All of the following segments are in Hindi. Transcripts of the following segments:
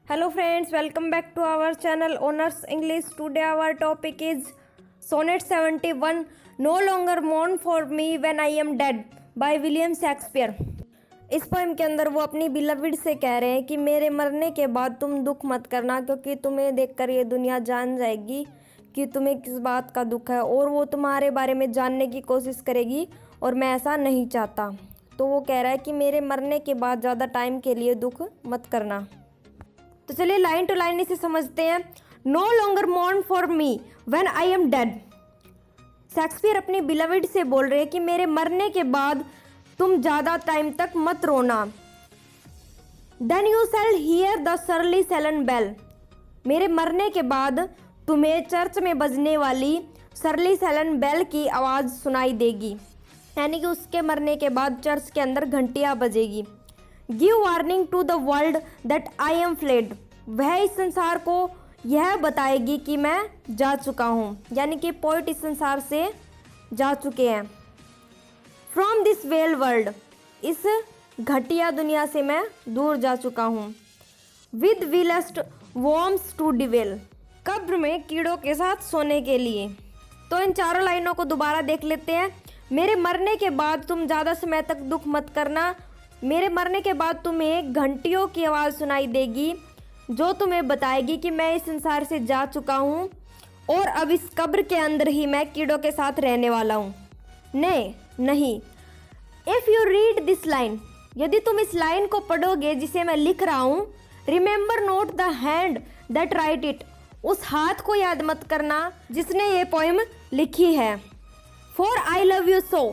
Hello friends, welcome back to our channel Honors English. Today our topic is Sonnet 71 No Longer Mourn for Me When I Am Dead by William Shakespeare. इस पोएम के अंदर वो अपनी बिलविड से कह रहे हैं कि मेरे मरने के बाद तुम दुख मत करना, क्योंकि तुम्हें देखकर ये दुनिया जान जाएगी कि तुम्हें किस बात का दुख है और वो तुम्हारे बारे में जानने की कोशिश करेगी और मैं ऐसा नहीं चाहता। तो वो कह रहा है कि मेरे मरने के बाद ज़्यादा टाइम के लिए दुख मत करना। तो चलिए लाइन टू लाइन इसे समझते हैं। No longer mourn for me when I am dead. Shakespeare अपनी बिलविड से बोल रहे हैं कि मेरे मरने के बाद तुम ज़्यादा टाइम तक मत रोना। Then you shall hear the surly sullen bell. मेरे मरने के बाद तुम्हें चर्च में बजने वाली सर्ली सेलन बेल की आवाज़ सुनाई देगी, यानी कि उसके मरने के बाद चर्च के अंदर घंटियाँ बजेगी। Give warning to the world that I am fled. वह इस संसार को यह बताएगी कि मैं जा चुका हूँ, यानी कि पोइट इस संसार से जा चुके हैं। फ्रॉम दिस वेल वर्ल्ड, इस घटिया दुनिया से मैं दूर जा चुका हूँ। With vilest worms to dwell. कब्र में कीड़ों के साथ सोने के लिए। तो इन चारों लाइनों को दोबारा देख लेते हैं। मेरे मरने के बाद तुम ज़्यादा समय तक दुख मत करना। मेरे मरने के बाद तुम्हें घंटियों की आवाज़ सुनाई देगी जो तुम्हें बताएगी कि मैं इस संसार से जा चुका हूँ और अब इस कब्र के अंदर ही मैं कीड़ों के साथ रहने वाला हूँ। नहीं। If you read this line, यदि तुम इस लाइन को पढ़ोगे जिसे मैं लिख रहा हूँ, remember note the hand that right it. उस हाथ को याद मत करना जिसने ये पोइम लिखी है। For I love you so,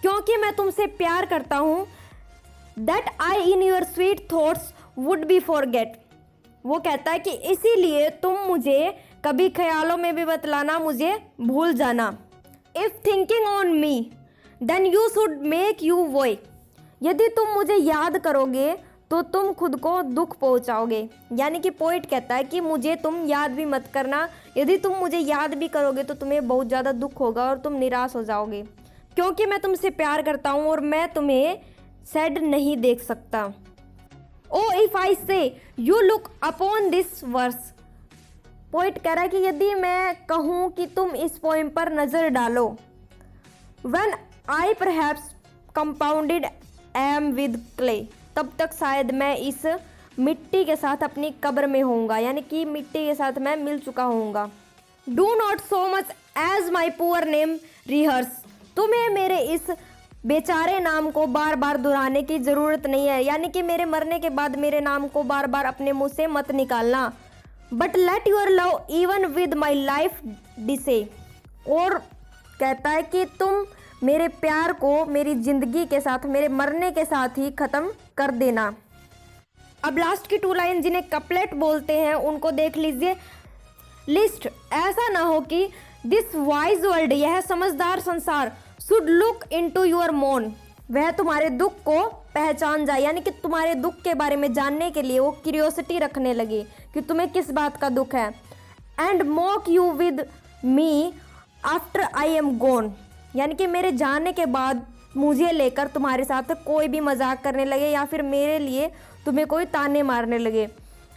क्योंकि मैं तुमसे प्यार करता हूँ। That I in your sweet thoughts would be forget. वो कहता है कि इसीलिए तुम मुझे कभी ख्यालों में भी बतलाना, मुझे भूल जाना। If thinking on me then you should make you woe. यदि तुम मुझे याद करोगे तो तुम खुद को दुख पहुंचाओगे। यानी कि पोइट कहता है कि मुझे तुम याद भी मत करना। यदि तुम मुझे याद भी करोगे तो तुम्हें बहुत ज़्यादा दुख होगा और तुम निराश हो जाओगे, क्योंकि मैं तुमसे प्यार करता हूँ और मैं तुम्हें सैड नहीं देख सकता। ओ if I say you look upon this verse. Poet कह रहा है कि यदि मैं कहूँ कि तुम इस पोइम पर नज़र डालो। When I perhaps compounded am with clay, तब तक शायद मैं इस मिट्टी के साथ अपनी कब्र में होऊंगा, यानी कि मिट्टी के साथ मैं मिल चुका होऊंगा। Do not so much as my poor name rehearse. तुम्हें मेरे इस बेचारे नाम को बार बार दोहराने की ज़रूरत नहीं है, यानी कि मेरे मरने के बाद मेरे नाम को बार बार अपने मुंह से मत निकालना। But let your love even with my life decay. और कहता है कि तुम मेरे प्यार को मेरी ज़िंदगी के साथ, मेरे मरने के साथ ही ख़त्म कर देना। अब लास्ट की टू लाइन जिन्हें कपलेट बोलते हैं उनको देख लीजिए। लिस्ट, ऐसा ना हो कि दिस वाइज वर्ल्ड, यह समझदार संसार, शुड लुक इनटू योर मोर्न, वह तुम्हारे दुख को पहचान जाए, यानी कि तुम्हारे दुख के बारे में जानने के लिए वो क्यूरियोसिटी रखने लगे कि तुम्हें किस बात का दुख है। And mock you with me after I am gone, यानी कि मेरे जाने के बाद मुझे लेकर तुम्हारे साथ कोई भी मजाक करने लगे या फिर मेरे लिए तुम्हें कोई ताने मारने लगे।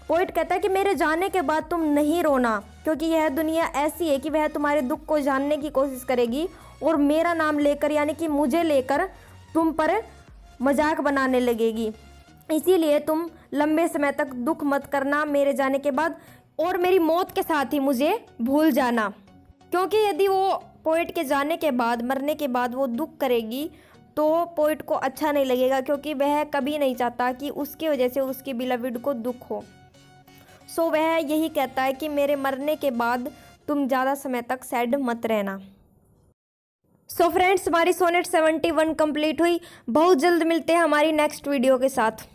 पोइट कहता है कि मेरे जाने के बाद तुम नहीं रोना, क्योंकि यह दुनिया ऐसी है कि वह तुम्हारे दुख को जानने की कोशिश करेगी और मेरा नाम लेकर, यानी कि मुझे लेकर तुम पर मजाक बनाने लगेगी। इसीलिए तुम लंबे समय तक दुख मत करना मेरे जाने के बाद, और मेरी मौत के साथ ही मुझे भूल जाना। क्योंकि यदि वो पोइट के जाने के बाद, मरने के बाद वो दुख करेगी तो पोइट को अच्छा नहीं लगेगा, क्योंकि वह कभी नहीं चाहता कि उसकी वजह से उसकी बिलविड को दुख हो। सो वह यही कहता है कि मेरे मरने के बाद तुम ज़्यादा समय तक सैड मत रहना। सो फ्रेंड्स, हमारी सोनेट 71 कंप्लीट हुई। बहुत जल्द मिलते हैं हमारी नेक्स्ट वीडियो के साथ।